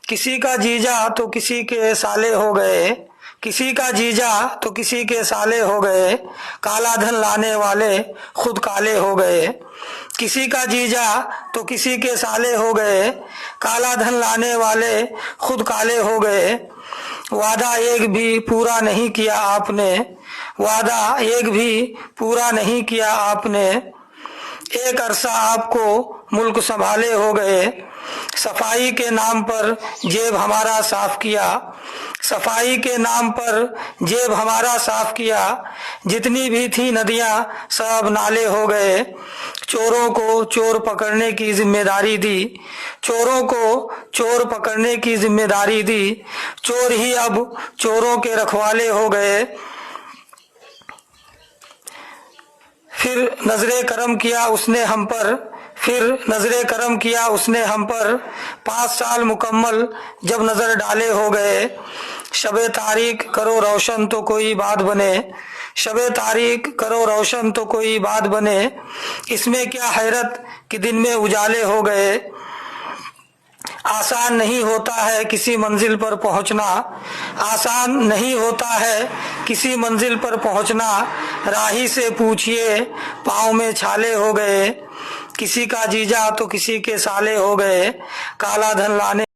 किसी का जीजा तो किसी के साले हो गए, किसी का जीजा तो किसी के साले हो गए, काला धन लाने वाले खुद काले हो गए। किसी का जीजा तो किसी के साले हो गए, काला धन लाने वाले खुद काले हो गए। वादा एक भी पूरा नहीं किया आपने, वादा एक भी पूरा नहीं किया आपने। एक अरसा आपको मुल्क संभाले हो गए, सफाई के नाम पर जेब हमारा साफ किया, सफाई के नाम पर जेब हमारा साफ किया। जितनी भी थी नदियां सब नाले हो गए। चोरों को चोर पकड़ने की जिम्मेदारी दी, चोरों को चोर पकड़ने की जिम्मेदारी दी। चोर ही अब चोरों के रखवाले हो गए। फिर नजरे करम किया उसने हम पर, फिर नजरे करम किया उसने हम पर। 5 साल मुकम्मल जब नजर डाले हो गए। शबे तारीख करो रोशन तो कोई बात बने, शबे तारीख करो रोशन तो कोई बात बने। इसमें क्या हैरत कि दिन में उजाले हो गए। आसान नहीं होता है किसी मंजिल पर पहुंचना, आसान नहीं होता है किसी मंजिल पर पहुंचना। राही से पूछिए पाँव में छाले हो गए, किसी का जीजा तो किसी के साले हो गए, काला धन लाने